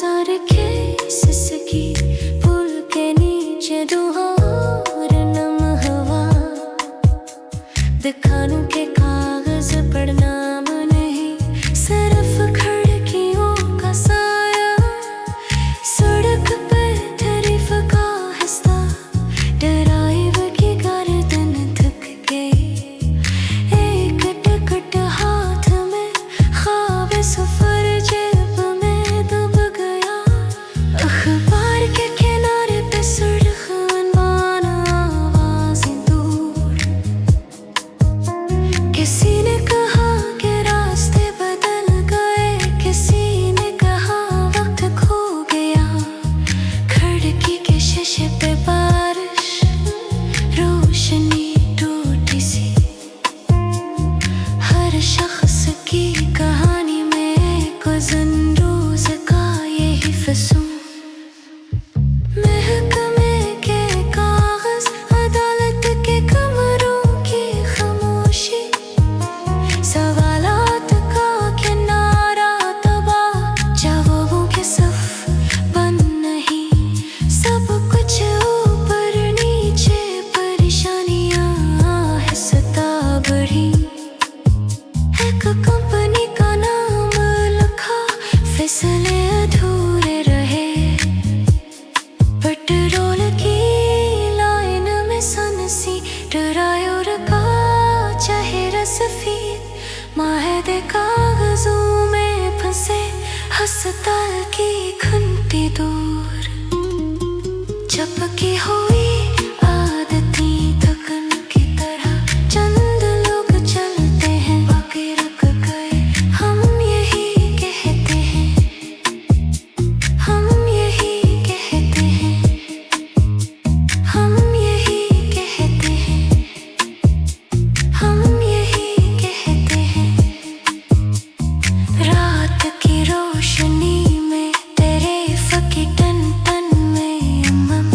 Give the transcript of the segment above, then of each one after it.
बाजार के सिसकी पुल के नीचे दुहार नम हवा दिखाने के कागज पर नाम नहीं, सिर्फ खिड़कियों का साया। सड़क पे तारीफ का हिस्सा, ड्राइवर की गर्दन थक गई। एक टिकट हाथ में, ख्वाब सफर जेब में दब गया। अखबार के किनारे पे सुर्ख अनवान आवाज़ें दूर। किसी ने कहा कि रास्ते बदल गए, किसी ने कहा वक्त खो गया। खिड़की के शीशे पे बारिश, रोशनी टूटी सी। हर शख्स की कहानी में एक रोज का यही फसूं। महकमे के कागज, अदालत के कमरों की खामोशी। सवालात का किनारा तबाह, जवाबों के सफ बंद नहीं। सब कुछ ऊपर नीचे, परेशानियां आहिस्ता बढ़ी। एक कंपनी का नाम लिखा, फैसले अधूरे रहे। पेट्रोल की लाइन में सनसी, ड्राइवर का चेहरा सफेद। माहदे कागजों में फंसे, अस्पताल की घंटी दूर। चपकी हुई आदती थकन की तरह, चंद लोग चलते हैं, बाकी रुक गए। हम यही कहते हैं, हम यही कहते हैं, हम यही कहते हैं, हम यही कहते हैं। रात की रोशनी में तेरे फकी टन टन में अमम।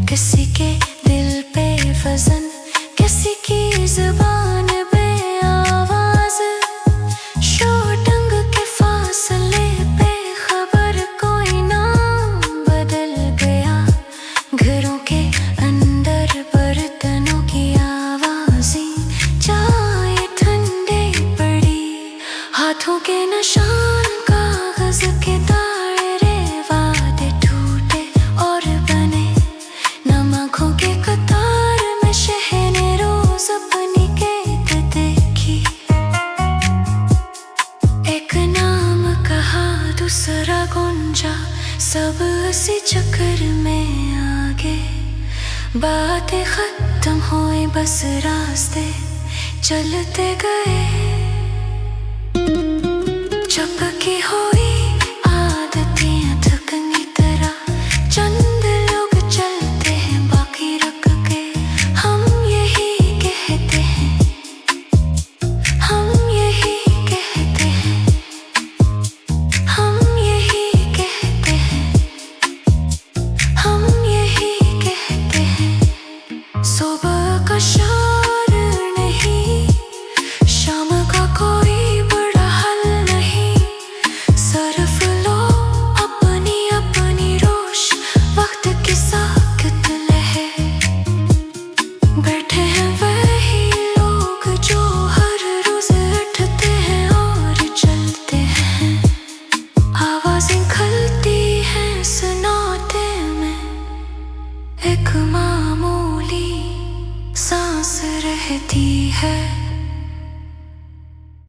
किसी के दिल पे वजन, किसी की जुबान पे आवाज। शोटंग के फासले पे खबर, कोई नाम बदल गया। घरों के अंदर बर्तनों की आवाज़ें, चाय ठंडे पड़ी। हाथों के निशान, कागज के दायरे, वादे टूटे और बने। नम आँखों के कतार में शहने रोज अपनी कैद देखी। एक नाम कहा, दूसरा गुंजा, सब उसी चक्कर में आगे। बातें खत्म हुई, बस रास्ते चलते गए। चपकी हुई आदतें थकन की तरह, चंद लोग चलते हैं, बाकी रुक गए। हम यही कहते हैं, हम यही कहते हैं, हम यही कहते हैं, हम यही कहते हैं। सुबह का शोर नहीं, शाम का कोई बड़ा हल नहीं। सिर्फ लो अपनी अपनी रोश, वक्त की साकत लहर। बैठे हैं वही लोग जो हर रोज उठते हैं और चलते हैं। आवाजें खलती हैं सुनाते में, एक मामूली सांस रहती है।